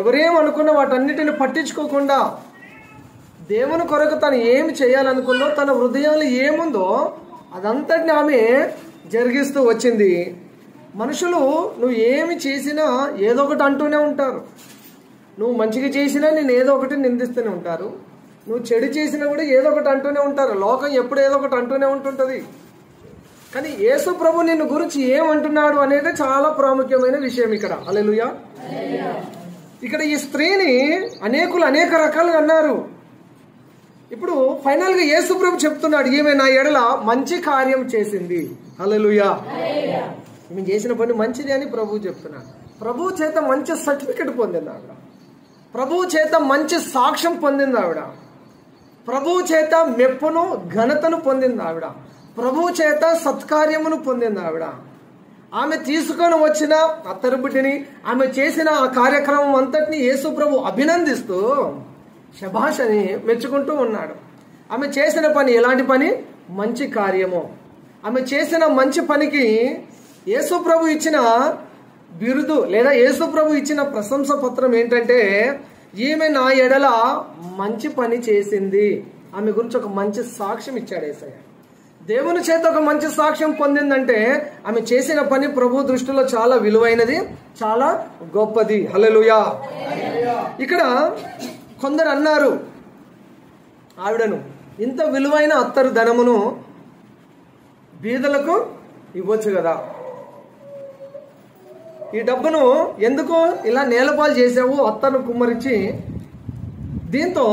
ఎవరేమనుకున్నా వాటన్నిటిని పట్టించుకోకుండా దేవుని కొరకు తను ఏమి చేయాలనుకుందో, తన హృదయంలో ఏముందో అదంతటిని ఆమె జరిగిస్తూ వచ్చింది. మనుషులు నువ్వు ఏమి చేసినా ఏదో ఒకటి అంటూనే ఉంటారు. నువ్వు మంచిగా చేసినా నేను ఏదో ఒకటి నిందిస్తూనే ఉంటారు. నువ్వు చెడు చేసినా కూడా ఏదో ఒకటి అంటూనే ఉంటారు. లోకం ఎప్పుడు ఏదో ఒకటి అంటూనే ఉంటుంటుంది. కానీ యేసు ప్రభు నిన్ను గురించి ఏమంటున్నాడు అనేది చాలా ప్రాముఖ్యమైన విషయం ఇక్కడ. హల్లెలూయా. ఇక్కడ ఈ స్త్రీని అనేకులు అనేక రకాలుగా అన్నారు. ఇప్పుడు ఫైనల్ గా యేసు ప్రభు చెప్తున్నాడు, ఈమె నా ఎడల మంచి కార్యం చేసింది. హల్లెలూయా. ఈమె చేసిన పని మంచిది అని ప్రభువు చెప్తున్నాడు. ప్రభువు చేత మంచి సర్టిఫికెట్ పొందింది ఆవిడ. ప్రభువు చేత మంచి సాక్ష్యం పొందింది ఆవిడ. ప్రభువు చేత మెప్పును ఘనతను పొందింది ఆవిడ. ప్రభువు చేత సత్కార్యమును పొందింది ఆవిడ. ఆమె తీసుకొని వచ్చిన అత్తరు బుడ్డిని, ఆమె చేసిన ఆ కార్యక్రమం అంతటిని యేసు ప్రభు అభినందిస్తూ శభాష్ అని మెచ్చుకుంటూ ఉన్నాడు. ఆమె చేసిన పని ఎలాంటి పని? మంచి కార్యము. ఆమె చేసిన మంచి పనికి యేసు ప్రభు ఇచ్చిన బిరుదు లేదా యేసు ప్రభు ఇచ్చిన ప్రశంస పత్రం ఏంటంటే, ఈమె నా ఎడల మంచి పని చేసింది. ఆమె గురించి ఒక మంచి సాక్ష్యం ఇచ్చాడు యేసయ్య. దేవుని చేత ఒక మంచి సాక్ష్యం పొందిందంటే ఆమె చేసిన పని ప్రభు దృష్టిలో చాలా విలువైనది, చాలా గొప్పది. హల్లెలూయా. ఇక్కడ కొందరు అన్నారు, ఆవిడను ఇంత విలువైన అత్తరు ధనమును బీదలకు ఇవ్వచ్చు కదా, ఈ డబ్బును ఎందుకు ఇలా నేలపాలు చేసావు అత్తను కుమ్మరించి, దీంతో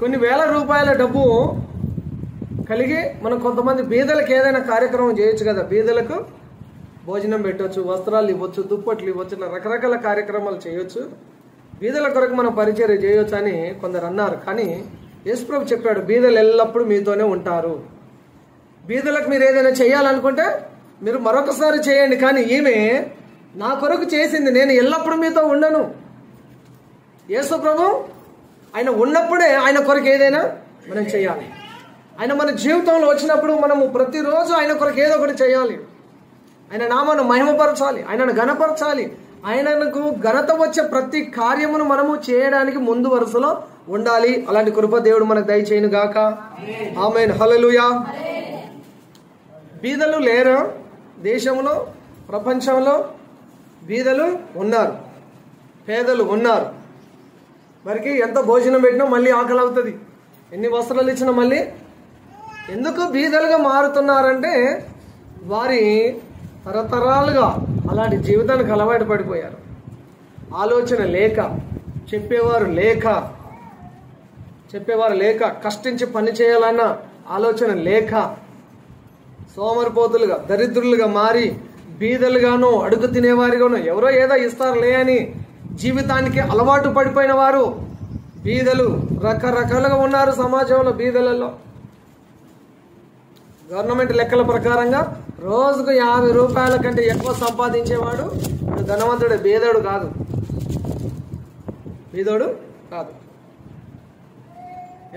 కొన్ని వేల రూపాయల డబ్బు కలిగి మనం కొంతమంది బీదలకు ఏదైనా కార్యక్రమం చేయొచ్చు కదా, బీదలకు భోజనం పెట్టవచ్చు, వస్త్రాలు ఇవ్వచ్చు, దుప్పట్లు ఇవ్వచ్చు, ఇలా రకరకాల కార్యక్రమాలు చేయొచ్చు, బీదల కొరకు మనం పరిచర్య చేయొచ్చు అని కొందరు అన్నారు. కానీ యేసుప్రభు చెప్పాడు, బీదలు ఎల్లప్పుడూ మీతోనే ఉంటారు. బీదలకు మీరు ఏదైనా చేయాలనుకుంటే మీరు మరొకసారి చేయండి, కానీ ఈమె నా కొరకు చేసింది, నేను ఎల్లప్పుడూ మీతో ఉండను. యేసుప్రభు ఆయన ఉన్నప్పుడే ఆయన కొరకు ఏదైనా మనం చేయాలి. ఆయన మన జీవితంలో వచ్చినప్పుడు మనము ప్రతిరోజు ఆయన కొరకు ఏదో ఒకటి చేయాలి. ఆయన నామాన్ని మహిమపరచాలి, ఆయనను ఘనపరచాలి. ఆయనకు ఘనత వచ్చే ప్రతి కార్యమును మనము చేయడానికి ముందు వరుసలో ఉండాలి. అలాంటి కృప దేవుడు మనకు దయచేయును గాక. ఆమేన్. హల్లెలూయా. బీదలు లేరు దేశంలో, ప్రపంచంలో బీదలు ఉన్నారు, పేదలు ఉన్నారు. మరికి ఎంత భోజనం పెట్టినా మళ్ళీ ఆకలి అవుతుంది, ఎన్ని వస్త్రాలు ఇచ్చినా మళ్ళీ. ఎందుకు బీదలుగా మారుతున్నారంటే వారి తరతరాలుగా అలాంటి జీవితానికి అలవాటు పడిపోయారు. ఆలోచన లేక, చెప్పేవారు లేక, కష్టించి పని చేయాలన్న ఆలోచన లేక సోమరిపోతులుగా, దరిద్రులుగా మారి బీదలుగానో అడుగు తినేవారిగానో ఎవరో ఏదో ఇస్తారులే అని జీవితానికి అలవాటు పడిపోయిన వారు బీదలు రకరకాలుగా ఉన్నారు సమాజంలో. బీదలలో గవర్నమెంట్ లెక్కల ప్రకారంగా రోజుకు 50 రూపాయల కంటే ఎక్కువ సంపాదించేవాడు ధనవంతుడే, బీదోడు కాదు.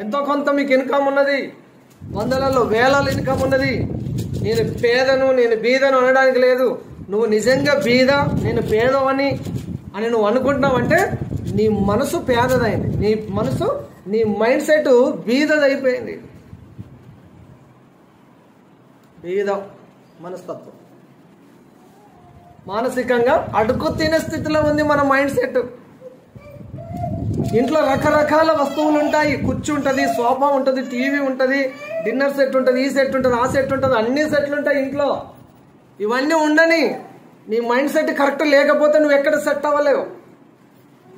ఎంతో కొంత మీకు ఇన్కమ్ ఉన్నది, వందలలో వేలలో ఇన్కమ్ ఉన్నది. నేను పేదను, నేను బీదను అనడానికి లేదు. నువ్వు నిజంగా బీద, నేను పేదవని అని నువ్వు అనుకుంటున్నావంటే నీ మనసు పేదదైంది, నీ మైండ్ సెట్ బీదదైపోయింది. బీద మనస్తత్వం, మానసికంగా అడుగు తినే స్థితిలో ఉంది మన మైండ్ సెట్. ఇంట్లో రకరకాల వస్తువులు ఉంటాయి, కుర్చీ ఉంటుంది, సోఫా ఉంటుంది, టీవీ ఉంటుంది, డిన్నర్ సెట్ ఉంటుంది, ఈ సెట్ ఉంటుంది, ఆ సెట్ ఉంటుంది, అన్ని సెట్లు ఉంటాయి ఇంట్లో. ఇవన్నీ ఉండని నీ మైండ్ సెట్ కరెక్ట్ లేకపోతే నువ్వు ఎక్కడ సెట్ అవ్వలేవు.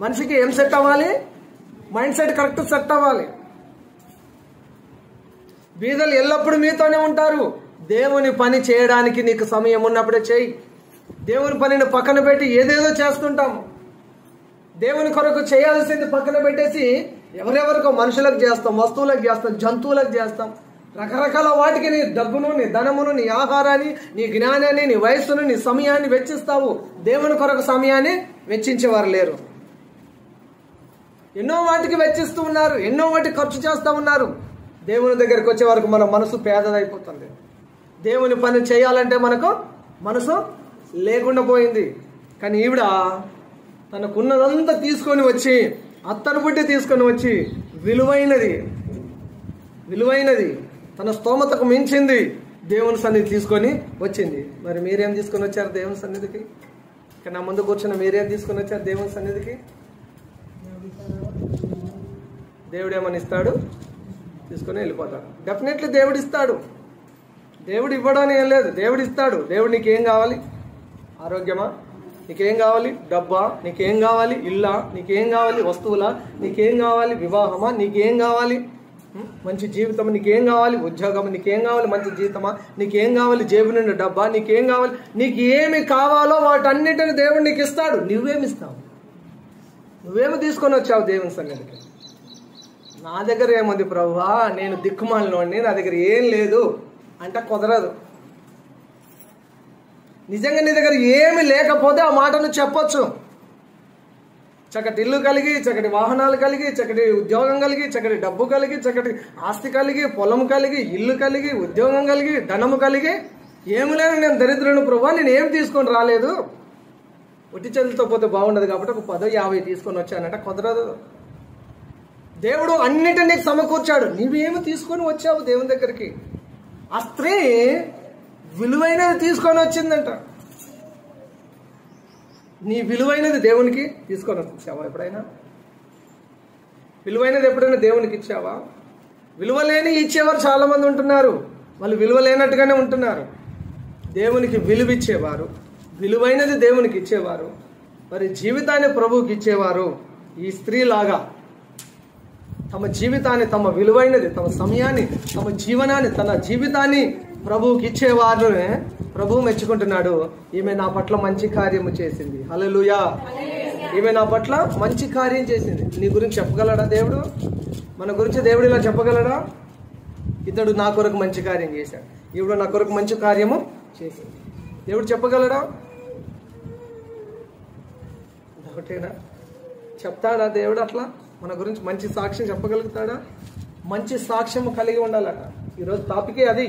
మనిషికి ఏం సెట్ అవ్వాలి? మైండ్ సెట్ కరెక్ట్ సెట్ అవ్వాలి. బీదలు ఎల్లప్పుడూ మీతోనే ఉంటారు. దేవుని పని చేయడానికి నీకు సమయం ఉన్నప్పుడే చేయి. దేవుని పనిని పక్కన పెట్టి ఏదేదో చేస్తుంటాము. దేవుని కొరకు చేయాల్సింది పక్కన పెట్టేసి ఎవరెవరికో మనుషులకు చేస్తాం, వస్తువులకు చేస్తాం, జంతువులకు చేస్తాం, రకరకాల వాటికి నీ డబ్బును, నీ ధనమును, నీ ఆహారాన్ని, నీ జ్ఞానాన్ని, నీ వయస్సును, నీ సమయాన్ని వెచ్చిస్తావు. దేవుని కొరకు సమయాన్ని వెచ్చించేవారు లేరు. ఎన్నో వాటికి వెచ్చిస్తూ ఉన్నారు, ఎన్నో వాటికి ఖర్చు చేస్తూ ఉన్నారు. దేవుని దగ్గరికి వచ్చే వరకు మన మనసు పేదదైపోతుంది. దేవుని పని చేయాలంటే మనకు మనసు లేకుండా పోయింది. కానీ ఈవిడ తనకున్నదంతా తీసుకొని వచ్చి, అత్తరు బుడ్డి తీసుకొని వచ్చి, విలువైనది తన స్తోమతకు మించింది దేవుని సన్నిధి తీసుకొని వచ్చింది. మరి మీరేం తీసుకొని వచ్చారు దేవుని సన్నిధికి? ఇక్కడ నా ముందు కూర్చున్న మీరేం తీసుకొని వచ్చారు దేవుని సన్నిధికి? దేవుడు ఏమని ఇస్తాడు? తీసుకొని వెళ్ళిపోతాడు. డెఫినెట్లీ దేవుడు ఇస్తాడు. దేవుడు ఇవ్వడం ఏం లేదు, దేవుడు ఇస్తాడు. దేవుడు నీకేం కావాలి? ఆరోగ్యమా? నీకేం కావాలి? డబ్బా? నీకేం కావాలి? ఇల్లా? నీకేం కావాలి? వస్తువులా? నీకేం కావాలి? వివాహమా? నీకేం కావాలి? మంచి జీవితం? నీకేం కావాలి? ఉద్యోగం? నీకేం కావాలి? మంచి జీవితమా? నీకేం కావాలి? జేబు నుండి డబ్బా? నీకేం కావాలి? నీకు ఏమి కావాలో వాటన్నిటిని దేవుడు నీకు ఇస్తాడు. నువ్వేమిస్తావు? నువ్వేమి తీసుకొని వచ్చావు దేవుని సన్నిధికి? నా దగ్గర ఏముంది ప్రభువా, నేను దిక్కుమాలినోడిని, నా దగ్గర ఏం లేదు అంటే కుదరదు. నిజంగా నీ దగ్గర ఏమి లేకపోతే ఆ మాటను చెప్పొచ్చు. చక్కటి ఇల్లు కలిగి, చక్కటి వాహనాలు కలిగి, చక్కటి ఉద్యోగం కలిగి, చక్కటి డబ్బు కలిగి, చక్కటి ఆస్తి కలిగి, పొలం కలిగి, ఇల్లు కలిగి, ఉద్యోగం కలిగి, ధనము కలిగి, ఏమి లేదు నేను దరిద్రుని ప్రభువా, నేను ఏం తీసుకొని రాలేదు, ఒట్టి చేతులతో పోతే బాగుండదు కాబట్టి ఒక 10-50 తీసుకొని వచ్చానంటే కుదరదు. దేవుడు అన్నిటినీ సమకూర్చాడు. నీవేమి తీసుకొని వచ్చావు దేవుని దగ్గరికి? ఆ స్త్రీ విలువైనది తీసుకొని వచ్చిందంట. నీ విలువైనది దేవునికి తీసుకొని వచ్చావా ఎప్పుడైనా? విలువైనది ఎప్పుడైనా దేవునికి ఇచ్చావా? విలువలేని ఇచ్చేవారు చాలా మంది ఉంటున్నారు, వాళ్ళు విలువలేనట్టుగానే ఉంటున్నారు. దేవునికి విలువిచ్చేవారు, విలువైనది దేవునికి ఇచ్చేవారు, మరి జీవితాన్ని ప్రభువుకి ఇచ్చేవారు ఈ స్త్రీలాగా తమ జీవితాన్ని, తమ విలువైనది, తమ సమయాన్ని, తమ జీవనాన్ని, తన జీవితాన్ని ప్రభువుకి ఇచ్చేవారు ప్రభువు మెచ్చుకుంటున్నాడు. ఈమె నా పట్ల మంచి కార్యము చేసింది. హల్లెలూయా. ఈమె నా పట్ల మంచి కార్యం చేసింది. నీ గురించి చెప్పగలడా దేవుడు? మన గురించి దేవుడు ఇలా చెప్పగలడా? ఇతడు నా కొరకు మంచి కార్యం చేశాడు, ఈవిడ నా కొరకు మంచి కార్యము చేసింది. దేవుడు చెప్పగలడా? ఒకటేనా? చెప్తాడా దేవుడు అట్లా? మన గురించి మంచి సాక్ష్యం చెప్పగలుగుతాడా? మంచి సాక్ష్యం కలిగి ఉండాలట. ఈరోజు టాపికే అది.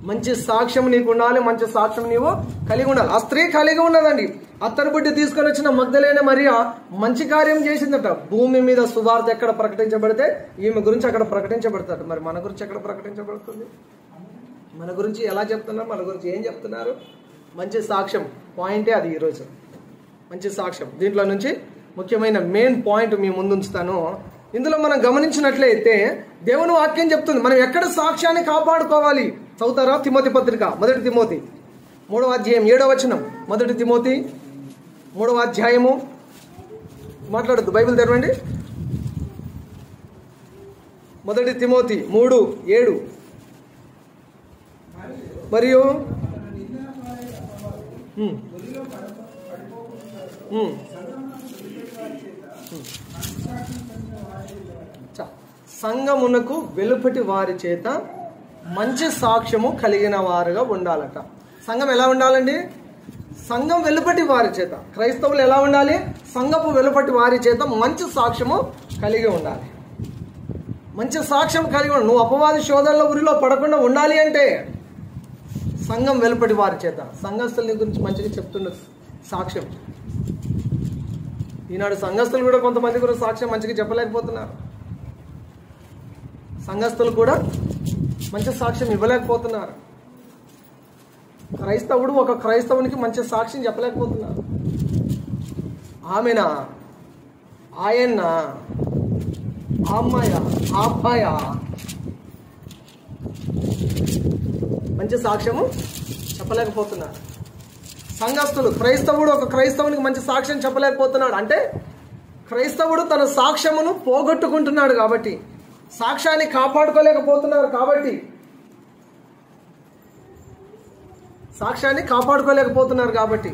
మంచి సాక్ష్యం నీకు ఉండాలి, మంచి సాక్ష్యం నీవు కలిగి ఉండాలి. ఆ స్త్రీ కలిగి ఉన్నదండి. అత్తరు బుడ్డి తీసుకొని వచ్చిన మగ్దలేనే మరియా మంచి కార్యం చేసిందట. భూమి మీద సువార్త ఎక్కడ ప్రకటించబడితే ఈమె గురించి అక్కడ ప్రకటించబడతాడు. మరి మన గురించి ఎక్కడ ప్రకటించబడుతుంది? మన గురించి ఎలా చెప్తున్నారు? మన గురించి ఏం చెప్తున్నారు? మంచి సాక్ష్యం పాయింటే అది. ఈరోజు మంచి సాక్ష్యం. దీంట్లో నుంచి ముఖ్యమైన మెయిన్ పాయింట్ మీ ముందు ఉంచుతాను. ఇందులో మనం గమనించినట్లయితే దేవుని వాక్యం చెప్తుంది మనం ఎక్కడ సాక్ష్యాన్ని కాపాడుకోవాలి. చదువుతారా? తిమోతి పత్రిక 1 తిమోతి 3వ అధ్యాయం 7వ వచనం. 1 తిమోతి 3వ అధ్యాయము. మాట్లాడద్దు, బైబిల్ తెరవండి. 1 తిమోతి 3:7. మరియు సంఘమునకు వెలుపటి వారి చేత మంచి సాక్ష్యము కలిగిన వారుగా ఉండాలట. సంఘం ఎలా ఉండాలండి? సంఘం వెలుపటి వారి చేత. క్రైస్తవులు ఎలా ఉండాలి? సంఘపు వెలుపటి వారి చేత మంచి సాక్ష్యము కలిగి ఉండాలి. మంచి సాక్ష్యం కలిగి ఉండాలి. నువ్వు అపవాది శోధనల ఊరిలో పడకుండా ఉండాలి అంటే సంఘం వెలుపటి వారి చేత, సంఘస్థుల గురించి మంచిగా చెప్తున్న సాక్ష్యం. ఈనాడు సంఘస్థులు కూడా కొంతమంది కూడా సాక్ష్యం మంచిగా చెప్పలేకపోతున్నారు. సంఘస్థులు కూడా మంచి సాక్ష్యం ఇవ్వలేకపోతున్నారు. క్రైస్తవుడు ఒక క్రైస్తవునికి మంచి సాక్ష్యం చెప్పలేకపోతున్నారు. ఆమెనా, ఆయన, అమ్మాయ, అబ్బాయ మంచి సాక్ష్యము చెప్పలేకపోతున్నారు. సంఘస్థులు, క్రైస్తవుడు ఒక క్రైస్తవునికి మంచి సాక్ష్యం చెప్పలేకపోతున్నాడు అంటే క్రైస్తవుడు తన సాక్ష్యమును పోగొట్టుకుంటున్నాడు కాబట్టి, సాక్ష్యాన్ని కాపాడుకోలేకపోతున్నారు కాబట్టి, సాక్ష్యాన్ని కాపాడుకోలేకపోతున్నారు కాబట్టి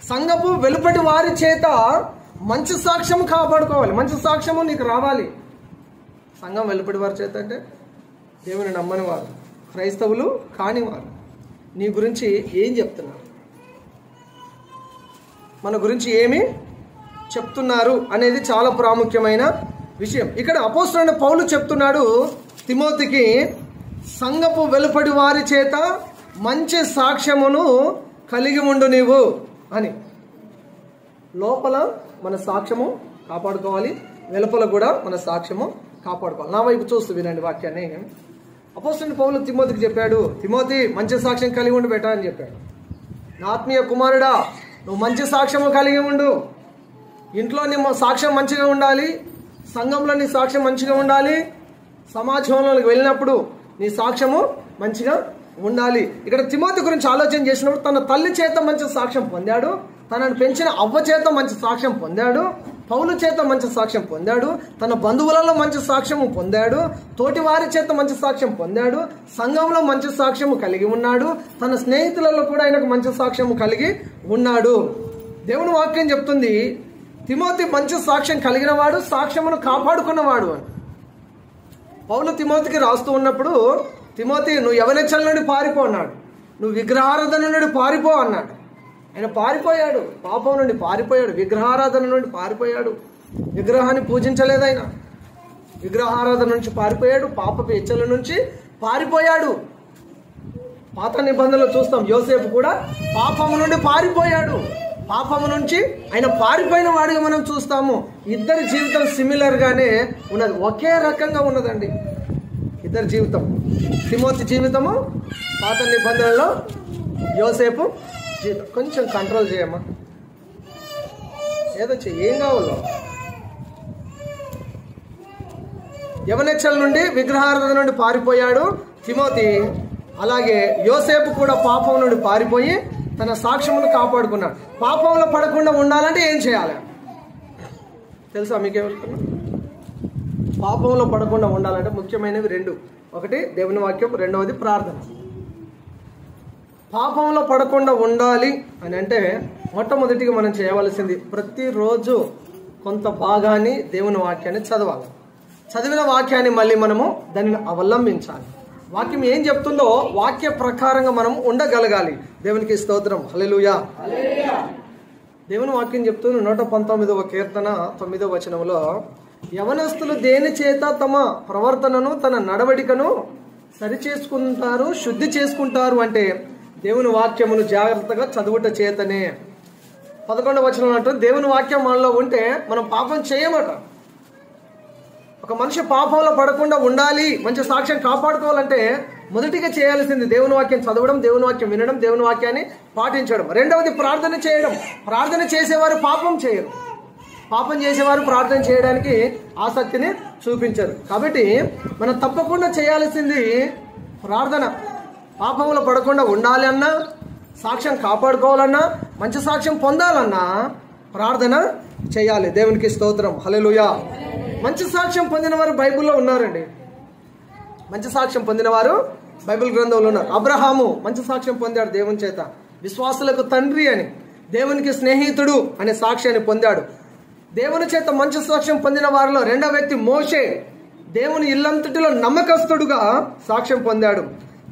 సంఘపు వెలుపటి వారి చేత మంచి సాక్ష్యం కాపాడుకోవాలి. మంచి సాక్ష్యము నీకు రావాలి. సంఘం వెలుపటి వారి చేత అంటే దేవుని నమ్మని వారు, క్రైస్తవులు కాని వారు నీ గురించి ఏం చెప్తున్నారు, మన గురించి ఏమి చెప్తున్నారు అనేది చాలా ప్రాముఖ్యమైన విషయం. ఇక్కడ అపోస్తలుడైన పౌలు చెప్తున్నాడు తిమోతికి, సంఘపు వెలుపటి వారి చేత మంచి సాక్ష్యమును కలిగి ఉండు నీవు అని. లోపల మన సాక్ష్యము కాపాడుకోవాలి, వెలుపల కూడా మన సాక్ష్యము కాపాడుకోవాలి. నా వైపు చూస్తూ వినండి వాక్యాన్ని. అపోస్తలుడైన పౌలు తిమోతికి చెప్పాడు, తిమోతి మంచి సాక్ష్యం కలిగి ఉండి బెటా అని చెప్పాడు. నా ఆత్మీయ కుమారుడా, నువ్వు మంచి సాక్ష్యము కలిగి ఉండు. ఇంట్లో నీ సాక్ష్యం మంచిగా ఉండాలి, సంఘంలో నీ సాక్ష్యం మంచిగా ఉండాలి, సమాజంలోకి వెళ్ళినప్పుడు నీ సాక్ష్యము మంచిగా ఉండాలి. ఇక్కడ తిమోతి గురించి ఆలోచన చేసినప్పుడు తన తల్లి చేత మంచి సాక్ష్యం పొందాడు, తనను పెంచిన అవ్వ చేత మంచి సాక్ష్యం పొందాడు, పౌలు చేత మంచి సాక్ష్యం పొందాడు, తన బంధువులలో మంచి సాక్ష్యము పొందాడు, తోటి వారి చేత మంచి సాక్ష్యం పొందాడు, సంఘంలో మంచి సాక్ష్యము కలిగి ఉన్నాడు, తన స్నేహితులలో కూడా ఆయనకు మంచి సాక్ష్యము కలిగి ఉన్నాడు. దేవుని వాక్యం చెప్తుంది, తిమోతి మంచి సాక్ష్యం కలిగిన వాడు, సాక్ష్యమును కాపాడుకున్నవాడు అని. పౌలు తిమోతికి రాస్తూ ఉన్నప్పుడు, తిమోతి నువ్వు యవనెచ్చల నుండి పారిపో అన్నాడు, నువ్వు విగ్రహారాధన నుండి పారిపో అన్నాడు. ఆయన పారిపోయాడు, పాపం నుండి పారిపోయాడు, విగ్రహారాధన నుండి పారిపోయాడు, విగ్రహాన్ని పూజించలేదు ఆయన, విగ్రహారాధన నుంచి పారిపోయాడు, పాపపు హెచ్చల నుంచి పారిపోయాడు. పాత నిబంధనలు చూస్తాం, యోసేపు కూడా పాపము నుండి పారిపోయాడు, పాపము నుంచి ఆయన పారిపోయిన వాడిగా మనం చూస్తాము. ఇద్దరి జీవితం సిమిలర్ గానే ఉన్నది, ఒకే రకంగా ఉన్నదండి ఇద్దరి జీవితం. తిమోతి జీవితము పాత నిబంధనలో, యోసేపు జీవితం. కొంచెం కంట్రోల్ చేయమ్మా, ఏదో ఏం కావాలో. యవనెచ్చల నుండి విగ్రహారాధన నుండి పారిపోయాడు తిమోతి. అలాగే యోసేపు కూడా పాపం నుండి పారిపోయి తన సాక్ష్యమును కాపాడుకున్నాడు. పాపంలో పడకుండా ఉండాలంటే ఏం చేయాలి తెలుసా మీకేమనుకున్నా? పాపంలో పడకుండా ఉండాలంటే ముఖ్యమైనవి రెండు, ఒకటి దేవుని వాక్యం, రెండవది ప్రార్థన. పాపంలో పడకుండా ఉండాలి అని అంటే మొట్టమొదటిగా మనం చేయవలసింది ప్రతిరోజు కొంత భాగాన్ని దేవుని వాక్యాన్ని చదవాలి. చదివిన వాక్యాన్ని మళ్ళీ మనము దానిని అవలంబించాలి. వాక్యం ఏం చెప్తుందో వాక్య ప్రకారంగా మనం ఉండగలగాలి. దేవునికి స్తోత్రం, హల్లెలూయా. దేవుని వాక్యం చెప్తుంది 119వ కీర్తన 9వ వచనంలో, యవనస్తులు దేని చేత తమ ప్రవర్తనను తన నడవడికను సరిచేసుకుంటారు, శుద్ధి చేసుకుంటారు అంటే దేవుని వాక్యమును జాగ్రత్తగా చదువుట చేతనే. 11వ వచనం అంటూ దేవుని వాక్యం మనలో ఉంటే మనం పాపం చేయమట. ఒక మనిషి పాపంలో పడకుండా ఉండాలి, మంచి సాక్ష్యం కాపాడుకోవాలంటే మొదటిగా చేయాల్సింది దేవుని వాక్యం చదవడం, దేవుని వాక్యం వినడం, దేవుని వాక్యాన్ని పాటించడం. రెండవది ప్రార్థన చేయడం. ప్రార్థన చేసేవారు పాపం చేయరు, పాపం చేసేవారు ప్రార్థన చేయడానికి ఆసక్తిని చూపించరు. కాబట్టి మనం తప్పకుండా చేయాల్సింది ప్రార్థన. పాపంలో పడకుండా ఉండాలి అన్నా, సాక్ష్యం కాపాడుకోవాలన్నా, మంచి సాక్ష్యం పొందాలన్నా ప్రార్థన చేయాలి. దేవునికి స్తోత్రం, హల్లెలూయా. మంచి సాక్ష్యం పొందిన వారు బైబిల్లో ఉన్నారండి. మంచి సాక్ష్యం పొందిన వారు బైబిల్ గ్రంథంలో ఉన్నారు. అబ్రహాము మంచి సాక్ష్యం పొందాడు దేవుని చేత, విశ్వాసులకు తండ్రి అని, దేవునికి స్నేహితుడు అనే సాక్ష్యాన్ని పొందాడు. దేవుని చేత మంచి సాక్ష్యం పొందిన వారిలో రెండవ వ్యక్తి మోషే, దేవుని ఇల్లంతటిలో నమ్మకస్తుడుగా సాక్ష్యం పొందాడు.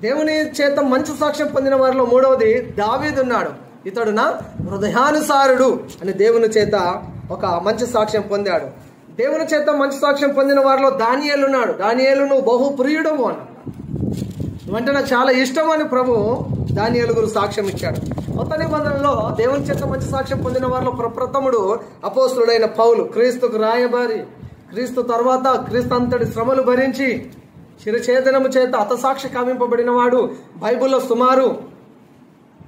దేవుని చేత మంచి సాక్ష్యం పొందిన వారిలో మూడవది దావీదు ఉన్నాడు. ఇతడు నా హృదయానుసారుడు అని దేవుని చేత ఒక మంచి సాక్ష్యం పొందాడు. దేవుని చేత మంచి సాక్ష్యం పొందిన వారిలో దానియేలు ఉన్నాడు. దానియేలు నువ్వు బహు ప్రియుడవు అన్నాడు, నువ్వంటే నాకు చాలా ఇష్టం అని ప్రభు దానియేలు గురు సాక్ష్యం ఇచ్చాడు. కొత్త నిబంధనలో దేవుని చేత మంచి సాక్ష్యం పొందిన వారిలో ప్రప్రథముడు అపోస్తలుడైన పౌలు, క్రీస్తుకు రాయబారి, క్రీస్తు తర్వాత క్రీస్తు అంతటి శ్రమలు భరించి శిరఛేదనము చేత హతసాక్షి కావింపబడిన వాడు. బైబిల్లో సుమారు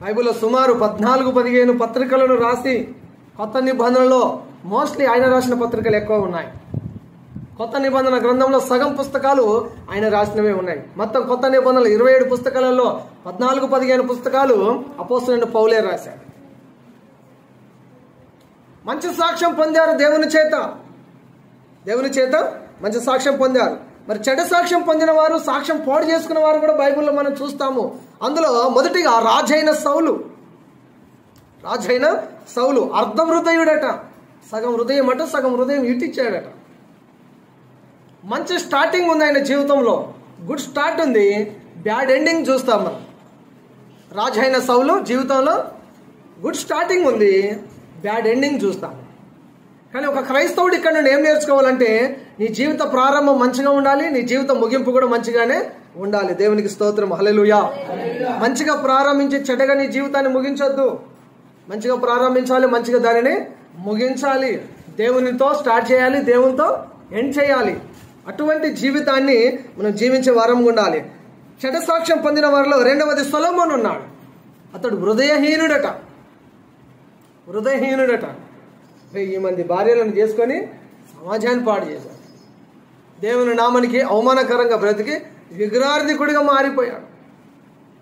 14-15 పత్రికలను రాసి, కొత్త నిబంధనలో మోస్ట్లీ ఆయన రాసిన పత్రికలు ఎక్కువ ఉన్నాయి. కొత్త నిబంధన గ్రంథంలో సగం పుస్తకాలు ఆయన రాసినవే ఉన్నాయి. మొత్తం కొత్త నిబంధనలు 27 పుస్తకాలలో 14-15 పుస్తకాలు అపోస్తలుడైన పౌలే రాశాడు. మంచి సాక్ష్యం పొందారు దేవుని చేత, దేవుని చేత మంచి సాక్ష్యం పొందారు. మరి చెడ్డ సాక్ష్యం పొందిన వారు, సాక్ష్యం పాడు చేసుకున్న వారు కూడా బైబిల్లో మనం చూస్తాము. అందులో మొదటిగా రాజైన సౌలు అర్ధ హృదయుడట. సగం హృదయం అట, సగం హృదయం ఇటిచ్చాడట. మంచి స్టార్టింగ్ ఉంది ఆయన జీవితంలో, గుడ్ స్టార్ట్ ఉంది, బ్యాడ్ ఎండింగ్ చూస్తాం మనం. రాజైన సౌలు జీవితంలో గుడ్ స్టార్టింగ్ ఉంది, బ్యాడ్ ఎండింగ్ చూస్తాం. కానీ ఒక క్రైస్తవుడు ఇక్కడ నుండి ఏం నేర్చుకోవాలంటే, నీ జీవిత ప్రారంభం మంచిగా ఉండాలి, నీ జీవిత ముగింపు కూడా మంచిగానే ఉండాలి. దేవునికి స్తోత్రం, హల్లెలూయా. మంచిగా ప్రారంభించి చెడ్డగా నీ జీవితాన్ని ముగించొద్దు. మంచిగా ప్రారంభించాలి, మంచిగా దానిని ముగించాలి, దేవునితో స్టార్ట్ చేయాలి, దేవునితో ఎండ్ చేయాలి. అటువంటి జీవితాన్ని మనం జీవించే వారంగా ఉండాలి. చెడ్డ సాక్ష్యం పొందిన వారిలో రెండవది సొలొమోను ఉన్నాడు. అతడు హృదయహీనుడట. 1000 మంది భార్యలను చేసుకొని సమాజాన్ని పాడు చేశాడు. దేవుని నామానికి అవమానకరంగా బ్రతికి విగ్రహార్థికుడిగా మారిపోయాడు.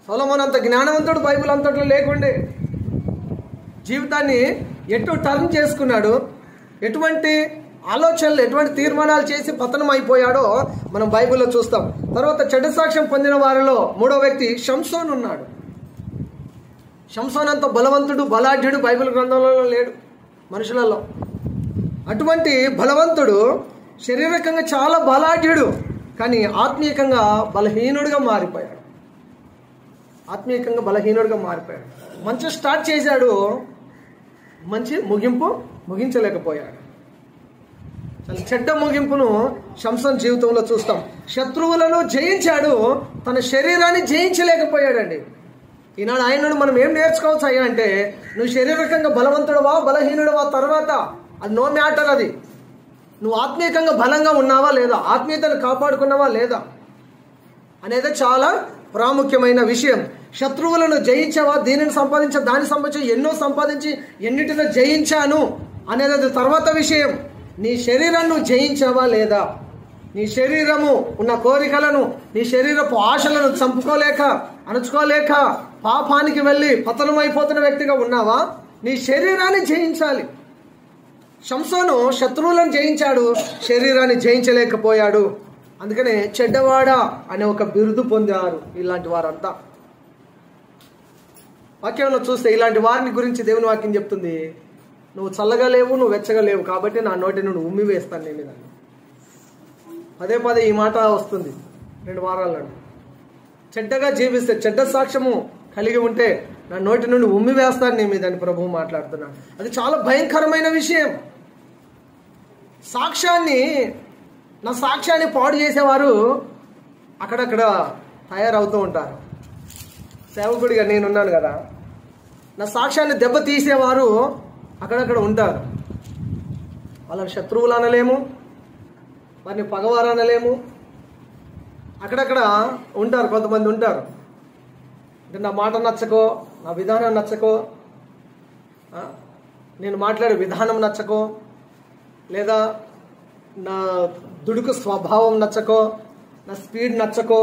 సొలొమోను అంత జ్ఞానవంతుడు బైబిల్ అంతట్లో లేకుండే. జీవితాన్ని ఎటు టర్న్ చేసుకున్నాడు, ఎటువంటి ఆలోచనలు, ఎటువంటి తీర్మానాలు చేసి పతనం అయిపోయాడో మనం బైబిల్లో చూస్తాం. తర్వాత చెడ్డ సాక్ష్యం పొందిన వారిలో మూడో వ్యక్తి షంసోన్ ఉన్నాడు. షంసోన్ అంత బలవంతుడు, బలాఢ్యుడు బైబిల్ గ్రంథంలో లేడు మనుషులలో. అటువంటి బలవంతుడు శారీరకంగా చాలా బలాఢ్యుడు, కానీ ఆత్మీయంగా బలహీనుడిగా మారిపోయాడు. మంచి స్టార్ట్ చేశాడు, మంచి ముగించలేకపోయాడు. చాలా చెడ్డ ముగింపును షంసోన్ జీవితంలో చూస్తాం. శత్రువులను జయించాడు, తన శరీరాన్ని జయించలేకపోయాడండి. ఈనాడు ఆయన మనం ఏం నేర్చుకోవచ్చు అయ్యా అంటే, నువ్వు శారీరకంగా బలవంతుడవా బలహీనుడవా తర్వాత అది నో మ్యాటర్. అది నువ్వు ఆత్మీయంగా బలంగా ఉన్నావా లేదా, ఆత్మీయతను కాపాడుకున్నావా లేదా అనేది చాలా ప్రాముఖ్యమైన విషయం. శత్రువులను జయించావా, దీనిని సంపాదించా, దాన్ని సంపాదించి, ఎన్నో సంపాదించి ఎన్నిటిలో జయించాను అనేది అది తర్వాత విషయం. నీ శరీరాన్ని నువ్వు జయించావా లేదా, నీ శరీరము ఉన్న కోరికలను, నీ శరీరపు ఆశలను చంపుకోలేక, అణుచుకోలేక పాపానికి వెళ్ళి పతనమైపోతున్న వ్యక్తిగా ఉన్నావా? నీ శరీరాన్ని జయించాలి. షంసోను శత్రువులను జయించాడు, శరీరాన్ని జయించలేకపోయాడు. అందుకనే చెడ్డవాడ అనే ఒక బిరుదు పొందారు ఇలాంటి వారంతా. వాక్యంలో చూస్తే ఇలాంటి వారిని గురించి దేవుని వాక్యం చెప్తుంది, నువ్వు చల్లగా లేవు, నువ్వు వెచ్చగా లేవు, కాబట్టి నా నోటి నుండి ఉమ్మి వేస్తాను నీ మీద. పదే ఈ మాట వస్తుంది 2 వారాల నుండి. చెడ్డగా జీవిస్తే, చెడ్డ సాక్ష్యము కలిగి ఉంటే నా నోటి నుండి ఉమ్మి వేస్తాను నీ మీద అని ప్రభువు మాట్లాడుతున్నాడు. అది చాలా భయంకరమైన విషయం. నా సాక్ష్యాన్ని పాడు చేసేవారు అక్కడక్కడ తయారవుతూ ఉంటారు. సేవకుడిగా నేనున్నాను కదా, నా సాక్ష్యాన్ని దెబ్బ తీసేవారు అక్కడక్కడ ఉంటారు. వాళ్ళని శత్రువులు అనలేము, వారిని పగవారు అనలేము. అక్కడక్కడ ఉంటారు, కొంతమంది ఉంటారు. అంటే నా మాట నచ్చకో, నా విధానం నచ్చకో, నేను మాట్లాడే విధానం నచ్చకో, లేదా నా దుడుకు స్వభావం నచ్చకో, నా స్పీడ్ నచ్చకో,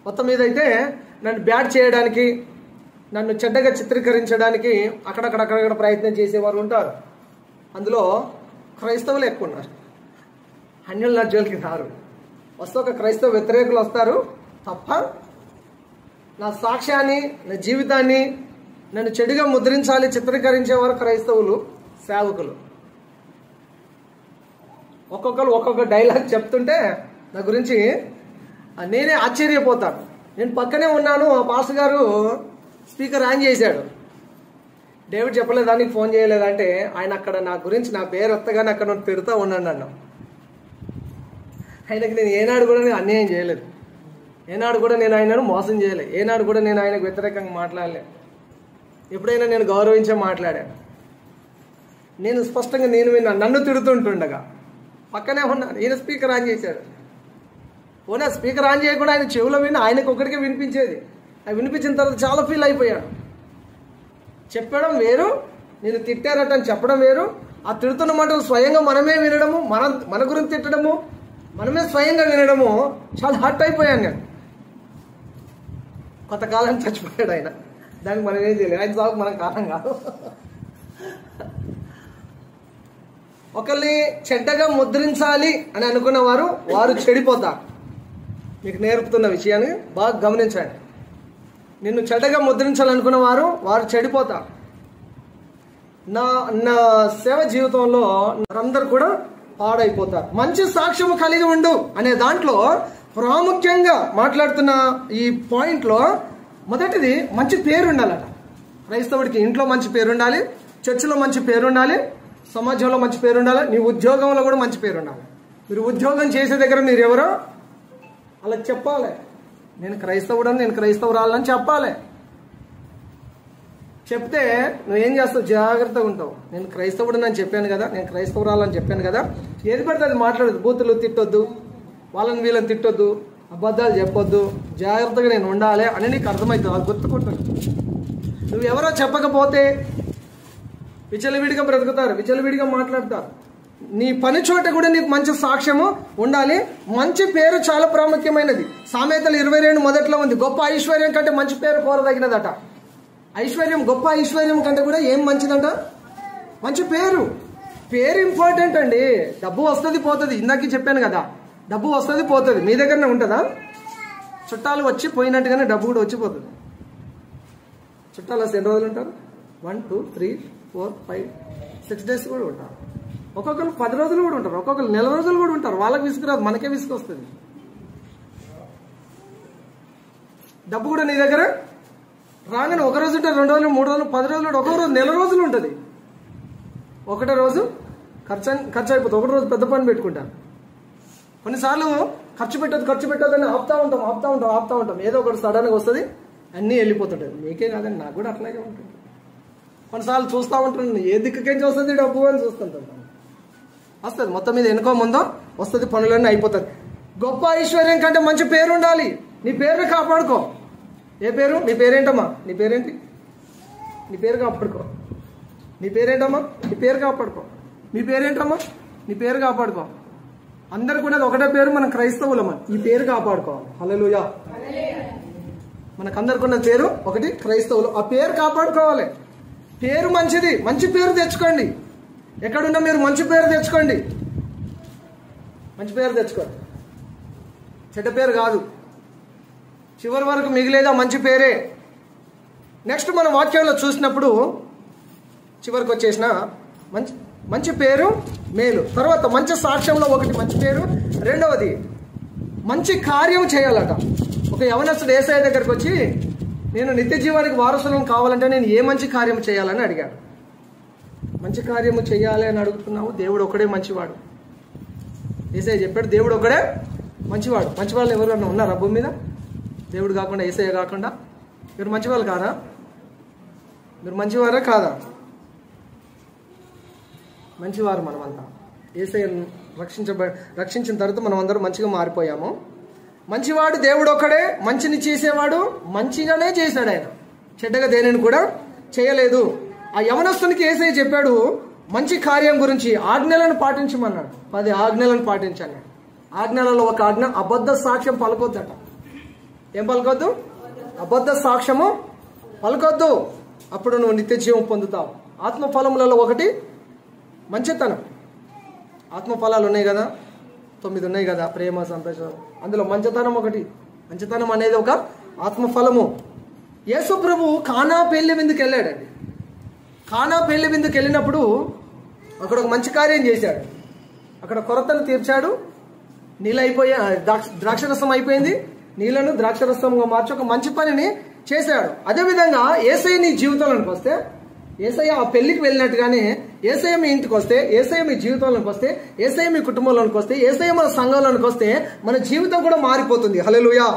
మొత్తం మీద అయితే నన్ను బ్యాడ్ చేయడానికి, నన్ను చెడ్డగా చిత్రీకరించడానికి అక్కడక్కడ ప్రయత్నం చేసేవారు ఉంటారు. అందులో క్రైస్తవులు ఎక్కువ ఉన్నారు. అన్యుల నా జోలికి రారు. వస్తే ఒక క్రైస్తవ వ్యతిరేకులు వస్తారు తప్ప, నా సాక్ష్యాన్ని, నా జీవితాన్ని నన్ను చెడుగా ముద్రించాలి, చిత్రీకరించేవారు క్రైస్తవులు, సేవకులు. ఒక్కొక్కరు ఒక్కొక్క డైలాగ్ చెప్తుంటే నా గురించి నేనే ఆశ్చర్యపోతాను. నేను పక్కనే ఉన్నాను, ఆ పాస్టర్ గారు స్పీకర్ ఆన్ చేశాడు. డేవిడ్ చెప్పలేదా, నీకు ఫోన్ చేయలేదంటే, ఆయన అక్కడ నా గురించి నా పేరు ఎత్తగానే అక్కడ నన్ను తిడుతూ ఉన్నాను. నన్ను ఆయనకి నేను ఏనాడు కూడా నేను అన్యాయం చేయలేదు, ఏనాడు కూడా నేను ఆయనను మోసం చేయలేదు, ఏనాడు కూడా నేను ఆయనకు వ్యతిరేకంగా మాట్లాడలేదు. ఎప్పుడైనా నేను గౌరవించే మాట్లాడాను. నేను స్పష్టంగా నేను విన్నాను, నన్ను తిడుతుంటుండగా పక్కనే ఉన్నాను. ఈయన స్పీకర్ ఆన్ చేశాడు. పోనీ స్పీకర్ ఆన్ చేయకుండా ఆయన చెవులో విని ఆయనకు ఒకటికే వినిపించేది. అది వినిపించిన తర్వాత చాలా ఫీల్ అయిపోయాడు. చెప్పడం వేరు, నేను తిట్టారట అని చెప్పడం వేరు. ఆ తిడుతున్న మాటలు స్వయంగా మనమే వినడము, మన గురించి తిట్టడము, మనమే స్వయంగా వినడము, చాలా హర్ట్ అయిపోయాను నేను. కొంతకాలం చచ్చిపోయాడు ఆయన. దానికి మనం ఏం చేయలేదు, ఆయన సాగు మనం కారణం కాదు. ఒకరిని చెడ్డగా ముద్రించాలి అని అనుకున్న వారు చెడిపోతారు. మీకు నేర్పుతున్న విషయాన్ని బాగా గమనించండి. నిన్ను చెడ్డగా ముద్రించాలనుకున్న వారు చెడిపోతారు. నా సేవ జీవితంలో అందరూ కూడా పాడైపోతారు. మంచి సాక్ష్యము కలిగి ఉండు అనే దాంట్లో ప్రాముఖ్యంగా మాట్లాడుతున్న ఈ పాయింట్లో మొదటిది మంచి పేరు ఉండాలట. క్రైస్తవుడికి ఇంట్లో మంచి పేరు ఉండాలి, చర్చిలో మంచి పేరు ఉండాలి, సమాజంలో మంచి పేరు ఉండాలి, నీ ఉద్యోగంలో కూడా మంచి పేరు ఉండాలి. మీరు ఉద్యోగం చేసే దగ్గర మీరు ఎవరో అలా చెప్పాలి. నేను క్రైస్తవుడని, నేను క్రైస్తవురాలని చెప్పాలి. చెప్తే నువ్వేం చేస్తావు? జాగ్రత్తగా ఉంటావు. నేను క్రైస్తవుడు అని చెప్పాను కదా, నేను క్రైస్తవురాలని చెప్పాను కదా, ఏది పడితే అది మాట్లాడదు. బూతులు తిట్టొద్దు, వాళ్ళని వీళ్ళని తిట్టొద్దు, అబద్ధాలు చెప్పొద్దు, జాగ్రత్తగా నేను ఉండాలి అని నీకు అర్థమవుతుంది. అది గుర్తుకుంటాను. నువ్వెవరో చెప్పకపోతే విచలవిడిగా బ్రతుకుతారు, విచలవిడిగా మాట్లాడతారు. నీ పని చోట కూడా నీకు మంచి సాక్ష్యము ఉండాలి. మంచి పేరు చాలా ప్రాముఖ్యమైనది. సామెతలు 22 మొదట్లో ఉంది, గొప్ప ఐశ్వర్యం కంటే మంచి పేరు కోరదగినదట. ఐశ్వర్యం, గొప్ప ఐశ్వర్యం కంటే కూడా ఏం మంచిదంట? మంచి పేరు. పేరు ఇంపార్టెంట్ అండి. డబ్బు వస్తుంది పోతుంది, ఇందాక చెప్పాను కదా, డబ్బు వస్తుంది పోతుంది. మీ దగ్గరనే ఉంటుందా? చుట్టాలు వచ్చి పోయినట్టుగానే డబ్బు కూడా వచ్చిపోతుంది. చుట్టాలు వస్తే ఎన్ని రోజులు ఉంటారు? 1 2 3 4 5 6 డేస్ కూడా ఉంటారు. ఒక్కొక్కరు 10 రోజులు కూడా ఉంటారు, ఒక్కొక్కరు నెల రోజులు కూడా ఉంటారు. వాళ్ళకి విసుకురాదు, మనకే విసుకొస్తుంది. డబ్బు కూడా నీ దగ్గర రాగానే ఒక రోజు ఉంటుంది, 2 రోజులు, 3 రోజులు, 10 రోజులు, ఒక్కొక్క రోజు నెల రోజులు ఉంటుంది. ఒకటే రోజు ఖర్చు అయిపోతుంది. ఒకటి రోజు పెద్ద పని పెట్టుకుంటారు. కొన్నిసార్లు ఖర్చు పెట్టొద్దని ఆపుతా ఉంటాం. ఏదో ఒకటి సడన్గా వస్తుంది, అన్నీ వెళ్ళిపోతుంటాయి. మీకే కాదండి, నాకు కూడా అట్లాగే ఉంటుంది. కొన్నిసార్లు చూస్తూ ఉంటాను, ఏ దిక్కుకేంచి వస్తుంది డబ్బు అని చూస్తుంటాను. వస్తుంది, మొత్తం మీద ఎనుకో ముందో వస్తుంది, పనులన్నీ అయిపోతుంది. గొప్ప ఐశ్వర్యం కంటే మంచి పేరు ఉండాలి. నీ పేరుని కాపాడుకో. ఏ పేరు? నీ పేరేంటమ్మా? నీ పేరేంటి? నీ పేరు కాపాడుకో. నీ పేరేంటమ్మా? నీ పేరు కాపాడుకో. మీ పేరేంటమ్మా? నీ పేరు కాపాడుకో. అందరికి కూడా ఒకటే పేరు, మనం క్రైస్తవులమ్మా. ఈ పేరు కాపాడుకోవాలి. హల్లెలూయా. మనకందరికి ఉన్న పేరు ఒకటి, క్రైస్తవులు. ఆ పేరు కాపాడుకోవాలి. పేరు మంచిది, మంచి పేరు తెచ్చుకోండి. ఎక్కడున్నా మీరు మంచి పేరు తెచ్చుకోండి. మంచి పేరు తెచ్చుకోండి, చెడ్డ పేరు కాదు. చివరి వరకు మిగిలేదా మంచి పేరే. నెక్స్ట్ మన వాక్యంలో చూసినప్పుడు చివరికి వచ్చేసిన మంచి పేరు మేలు. తర్వాత మంచి సాక్ష్యంలో ఒకటి మంచి పేరు, రెండవది మంచి కార్యం చేయాలట. ఒక యవనస్తుడు యేసయ్య దగ్గరికి వచ్చి, నేను నిత్య జీవానికి వారసులను కావాలంటే నేను ఏ మంచి కార్యం చేయాలని అడిగాడు. మంచి కార్యము చేయాలి అని అడుగుతున్నావు. దేవుడు ఒకడే మంచివాడు. యేసయ్య చెప్పాడు, దేవుడు ఒకడే మంచివాడు. మంచివాళ్ళు ఎవరైనా ఉన్నారా భూమి మీద? దేవుడు కాకుండా, యేసయ్య కాకుండా? మీరు మంచివాళ్ళు కాదా? మీరు మంచివారా కాదా? మంచివారు మనమంతా. యేసయ్యను రక్షించిన తర్వాత మనం అందరం మంచిగా మారిపోయాము. మంచివాడు దేవుడు ఒక్కడే. మంచిని చేసేవాడు మంచిగానే చేశాడు. ఆయన చెడ్డగా దేనిని కూడా చేయలేదు. ఆ యవనస్తునికి యేసయ్య చెప్పాడు మంచి కార్యం గురించి, ఆజ్ఞలను పాటించమన్నాడు. 10 ఆజ్ఞలను పాటించాను. ఆజ్ఞలలో ఒక ఆజ్ఞ, అబద్ధ సాక్ష్యం పలకొద్దట. ఏం పలకొద్దు? అబద్ధ సాక్ష్యము పలకొద్దు. అప్పుడు నువ్వు నిత్య జీవం పొందుతావు. ఆత్మఫలములలో ఒకటి మంచితనం. ఆత్మఫలాలు ఉన్నాయి కదా, 9 ఉన్నాయి కదా, ప్రేమ, సంతోషం. అందులో మంచితనం ఒకటి. మంచితనం అనేది ఒక ఆత్మఫలము. యేసు ప్రభు కానా పెళ్లి విందుకు వెళ్ళాడండి. కానా పెళ్లి విందుకు వెళ్ళినప్పుడు అక్కడ ఒక మంచి కార్యం చేశాడు. అక్కడ కొరతను తీర్చాడు. నీళ్ళు అయిపోయా, ద్రాక్షరసం అయిపోయింది, నీళ్లను ద్రాక్షరసంగా మార్చి ఒక మంచి పనిని చేశాడు. అదేవిధంగా యేసయ్య నీ జీవితంలోకి వస్తే, యేసయ్య ఆ పెళ్లికి వెళ్ళినట్టుగానే యేసయ్య మీ ఇంటికి వస్తే, యేసయ్య మీ జీవితంలోకి వస్తే, యేసయ్య మీ కుటుంబంలోకి వస్తే, యేసయ్య మన సంఘంలోకి వస్తే మన జీవితం కూడా మారిపోతుంది. హల్లెలూయా.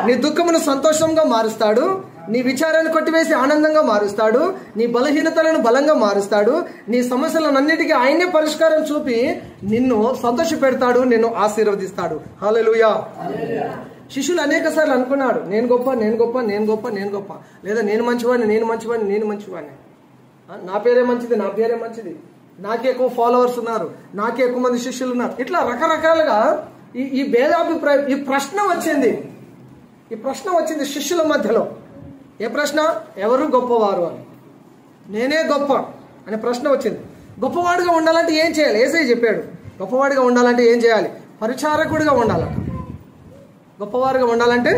నీ దుఃఖమును సంతోషంగా మారుస్తాడు. నీ విచారాన్ని కొట్టివేసి ఆనందంగా మారుస్తాడు. నీ బలహీనతలను బలంగా మారుస్తాడు. నీ సమస్యలన్నిటికీ ఆయనే పరిష్కారం చూపి నిన్ను సంతోష పెడతాడు, నిన్ను ఆశీర్వదిస్తాడు. హల్లెలూయా. శిష్యులు అనేక సార్లు అనుకున్నాడు, నేను గొప్ప, నేను గొప్ప, నేను గొప్ప, నేను గొప్ప, లేదా నేను మంచివాడిని, నేను మంచివాడిని, నేను మంచివాడిని, నా పేరే మంచిది, నా పేరే మంచిది, నాకే ఎక్కువ ఫాలోవర్స్ ఉన్నారు, నాకే ఎక్కువ మంది శిష్యులు ఉన్నారు. ఇట్లా రకరకాలుగా ఈ భేదాభిప్రాయం, ఈ ప్రశ్న వచ్చింది శిష్యుల మధ్యలో. ఏ ప్రశ్న? ఎవరు గొప్పవారు అని. నేనే గొప్ప అనే ప్రశ్న వచ్చింది. గొప్పవాడిగా ఉండాలంటే ఏం చేయాలి? యేసయ్య చెప్పాడు, గొప్పవాడిగా ఉండాలంటే ఏం చేయాలి? పరిచారకుడిగా ఉండాలట. గొప్పవారుగా ఉండాలంటే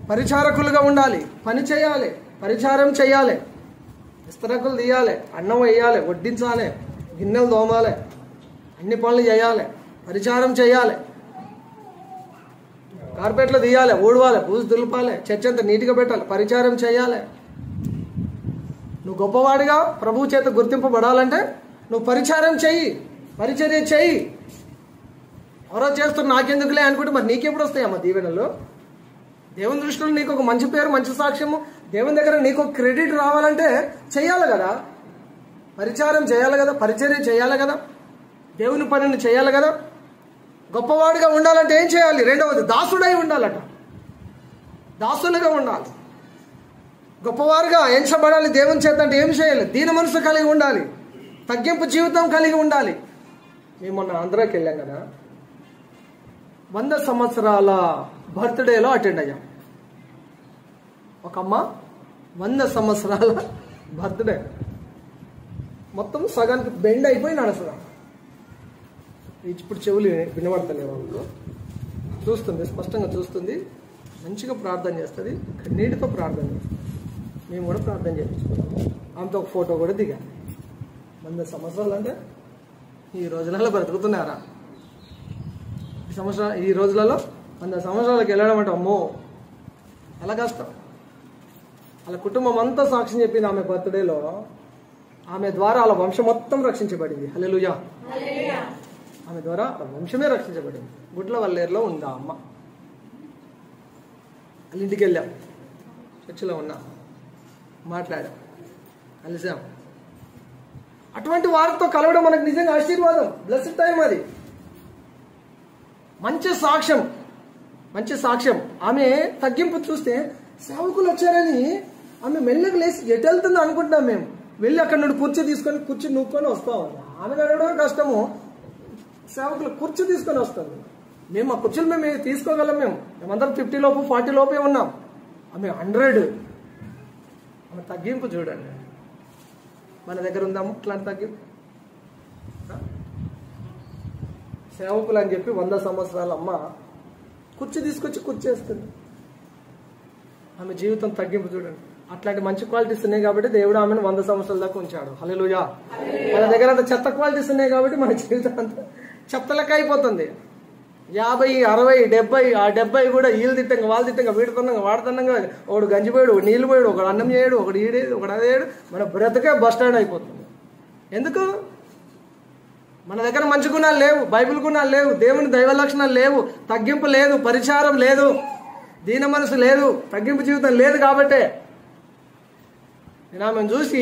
పరిచారకులుగా ఉండాలి, పని చేయాలి, పరిచారం చేయాలి, విస్తరకులు తీయాలి, అన్నం వేయాలి, వడ్డించాలి, గిన్నెలు తోమాలి, అన్ని పనులు చేయాలి, పరిచారం చేయాలి, కార్పెట్లు తీయాలి, ఊడవాలి, పూజ దులపాలి, చర్చ అంతా నీట్గా పెట్టాలి, పరిచారం చేయాలి. నువ్వు గొప్పవాడిగా ప్రభువు చేత గుర్తింపబడాలంటే నువ్వు పరిచారం చెయ్యి, పరిచర్య చెయ్యి. ఎవరో చేస్తున్నా నాకెందుకులే అనుకుంటే మరి నీకెప్పుడు వస్తాయమ్మా దీవెనలు? దేవుని దృష్టిలో నీకు ఒక మంచి పేరు, మంచి సాక్ష్యము, దేవుని దగ్గర నీకు క్రెడిట్ రావాలంటే చెయ్యాలి కదా, పరిచారం చేయాలి కదా, పరిచర్య చేయాలి కదా, దేవుని పనిని చేయాలి కదా. గొప్పవాడిగా ఉండాలంటే ఏం చేయాలి? రెండవది, దాసుడై ఉండాలట. దాసులుగా ఉండాలి. గొప్పవారుగా ఎంచబడాలి దేవుని చేత అంటే ఏం చేయాలి? దీన మనసు కలిగి ఉండాలి, తగ్గింపు జీవితం కలిగి ఉండాలి. మేము మొన్న ఆంధ్రాకి వెళ్ళాం కదా, 100 సంవత్సరాల బర్త్డేలో అటెండ్ అయ్యాం. ఒక అమ్మ 100 సంవత్సరాల బర్త్డే, మొత్తం సగానికి బెండ్ అయిపోయి నడుస్తున్నాం. ఇప్పుడు చెవులు వినబడతలే వాళ్ళు, చూస్తుంది, స్పష్టంగా చూస్తుంది, మంచిగా ప్రార్థన చేస్తుంది, కన్నీటితో ప్రార్థన చేస్తుంది. మేము కూడా ప్రార్థన చేయించుకున్నాం. ఆమెతో ఒక ఫోటో కూడా దిగాను. 100 సంవత్సరాలు అంటే ఈ రోజులలో బ్రతుకుతున్నారా? ఈ రోజులలో 100 సంవత్సరాలకు వెళ్ళడం అంటే అమ్మో ఎలా కష్టం. వాళ్ళ కుటుంబం అంతా సాక్ష్యం చెప్పింది ఆమె బర్త్డేలో. ఆమె ద్వారా వాళ్ళ వంశం మొత్తం రక్షించబడింది. హల్లెలూయా. ఆమె ద్వారా వాళ్ళ వంశమే రక్షించబడింది. గుడ్ల వల్లేరులో ఉంది ఆ అమ్మ. వాళ్ళ ఇంటికి వెళ్ళాం, చర్చిలో ఉన్నా, మాట్లాడాం, కలిసాం. అటువంటి వారితో కలవడం మనకు నిజంగా ఆశీర్వాదం, బ్లెస్డ్ టైం అది. మంచి సాక్ష్యం, మంచి సాక్ష్యం. ఆమె తగ్గింపు చూస్తే సేవకులు వచ్చారని ఆమె మెల్లగా లేచి ఎటు వెళ్తుందో అనుకుంటాం మేము. వెళ్ళి అక్కడ నుండి కుర్చీ తీసుకొని కుర్చీ నూక్కొని వస్తాం. ఆమె నడవడం కష్టము, సేవకులు కుర్చీ తీసుకొని వస్తుంది. మేము ఆ కుర్చీలు మేము తీసుకోగలం. మేమందరం 50 లోపు 40 లోపే ఉన్నాం. ఆమె 100. ఆమె తగ్గింపు చూడండి. మన దగ్గర ఉందాము ఇట్లాంటి తగ్గింపు? సేవకులు అని చెప్పి 100 సంవత్సరాల అమ్మ కుర్చీ తీసుకొచ్చి కూర్చేస్తుంది. ఆమె జీవితం తగ్గింపు చూడండి. అట్లాంటి మంచి క్వాలిటీస్ ఉన్నాయి కాబట్టి దేవుడు ఆమెను 100 సంవత్సరాల దాకా ఉంచాడు. హల్లెలూయా. మన దగ్గర అంత చెత్త క్వాలిటీస్ ఉన్నాయి కాబట్టి మన జీవితం అంతా చెత్తలెక్క అయిపోతుంది. 50, 60, 70, ఆ 70 కూడా వీళ్ళు తిట్టంగా వాళ్ళు తిట్టంగా వీడుతున్నాగా వాడుతున్నాగా, ఒకడు గంజిపోయాడు, ఒకడు నీళ్ళు పోయాడు, ఒకడు అన్నం చేయడు, ఒకడు ఈడేది, ఒకడు అదేడు. మన బ్రతకే బస్ స్టాండ్ అయిపోతుంది. ఎందుకు? మన దగ్గర మంచి గుణాలు లేవు, బైబిల్ గుణాలు లేవు, దేవుని దైవ లక్షణాలు లేవు, తగ్గింపు లేదు, పరిచారం లేదు, దీన మనసు లేదు, తగ్గింపు జీవితం లేదు. కాబట్టే నేను ఆమెను చూసి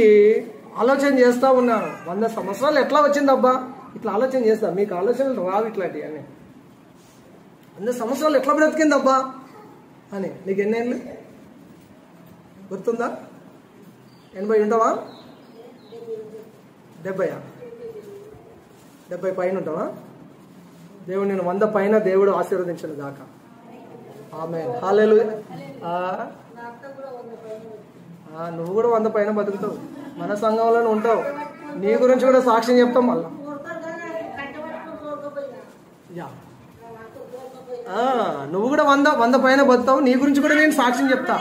ఆలోచన చేస్తూ ఉన్నాను. 100 సంవత్సరాలు ఎట్లా వచ్చిందబ్బా? ఇట్లా ఆలోచన చేస్తా. మీకు ఆలోచనలు రావు ఇట్లాంటివి అని. 100 సంవత్సరాలు ఎట్లా బ్రతికిందబ్బా అని. నీకు ఎన్నేళ్ళు గుర్తుందా? 80 ఉంటావా? 70? 70 పైన ఉంటావా? దేవుడు నేను 100 పైన దేవుడు ఆశీర్వదించను గాక. ఆమేన్. హల్లెలూయా. నువ్వు కూడా 100 పైన బతుకుతావు, మన సంఘంలోనే ఉంటావు. నీ గురించి కూడా సాక్ష్యం చెప్తాం మళ్ళా. నువ్వు కూడా 100 పైన బతుకుతావు, నీ గురించి కూడా నేను సాక్ష్యం చెప్తా.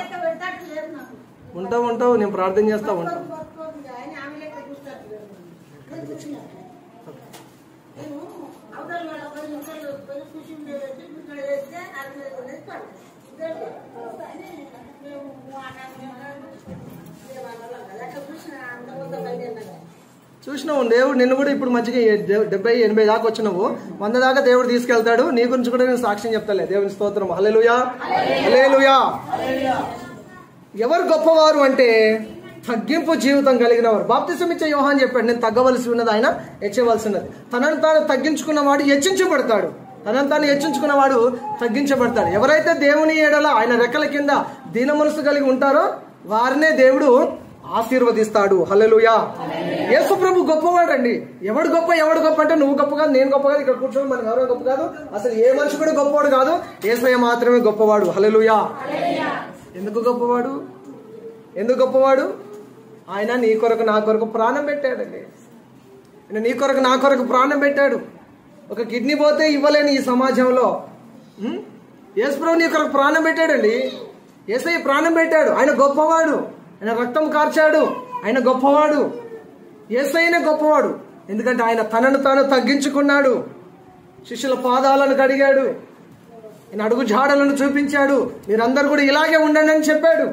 ఉంటావు, నేను ప్రార్థన చేస్తా ఉంటావు. చూసినావు, దేవుడు నిన్ను కూడా ఇప్పుడు మంచిగా 70-80 దాకా వచ్చినావు. 100 దాకా దేవుడు తీసుకెళ్తాడు. నీ గురించి కూడా నేను సాక్ష్యం చెప్తాలే. దేవుని స్తోత్రం. హల్లెలూయా, హల్లెలూయా. ఎవరు గొప్పవారు అంటే తగ్గింపు జీవితం కలిగిన వారు. బాప్తిసం ఇచ్చే యోహాను చెప్పాడు, నేను తగ్గవలసి ఉన్నది, ఆయన హెచ్చవలసి ఉన్నది. తనను తాను తగ్గించుకున్నవాడు హెచ్చించబడతాడు, తనను తాను హెచ్చించుకున్నవాడు తగ్గించబడతాడు. ఎవరైతే దేవుని ఎడల ఆయన రెక్కల కింద దీన మనసు కలిగి ఉంటారో వారినే దేవుడు ఆశీర్వదిస్తాడు. హల్లెలూయా. యేసు ప్రభు గొప్పవాడు అండి. ఎవడు గొప్ప అంటే నువ్వు గొప్ప కాదు, నేను గొప్ప కాదు, ఇక్కడ కూర్చొని మనకు ఎవరో గొప్ప కాదు, అసలు ఏ మనిషి కూడా గొప్పవాడు కాదు. యేసయ్య మాత్రమే గొప్పవాడు. హల్లెలూయా. ఎందుకు గొప్పవాడు? ఆయన నీ కొరకు నా కొరకు ప్రాణం పెట్టాడండి. ఆయన నీ కొరకు నా కొరకు ప్రాణం పెట్టాడు. ఒక కిడ్నీ పోతే ఇవ్వలేని ఈ సమాజంలో యేసు ప్రభు నీ కొరకు ప్రాణం పెట్టాడండి. యేసయ్య ప్రాణం పెట్టాడు. ఆయన గొప్పవాడు. ఆయన రక్తం కార్చాడు. ఆయన గొప్పవాడు. యేసయ్యనే గొప్పవాడు. ఎందుకంటే ఆయన తనను తాను తగ్గించుకున్నాడు. శిష్యుల పాదాలను కడిగాడు. ఆయన అడుగు జాడలను చూపించాడు. మీరందరూ కూడా ఇలాగే ఉండండి అని చెప్పాడు.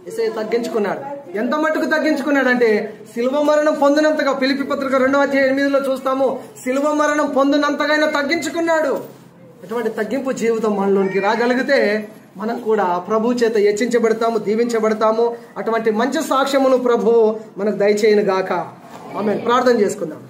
యేసయ్య తగ్గించుకున్నాడు. ఎంత మట్టుకు తగ్గించుకున్నాడంటే శిలువ మరణం పొందినంతగా, ఫిలిప్పీ పత్రిక 2:8 చూస్తాము, శిలువ మరణం పొందినంతగా ఆయన తగ్గించుకున్నాడు. అటువంటి తగ్గింపు జీవితం మనలోనికి రాగలిగితే మనం కూడా ప్రభు చేత హెచ్చించబడతాము, దీవించబడతాము. అటువంటి మంచి సాక్ష్యమును ప్రభువు మనకు దయచేయను గాక. ఆమేన్. ప్రార్థన చేసుకుందాం.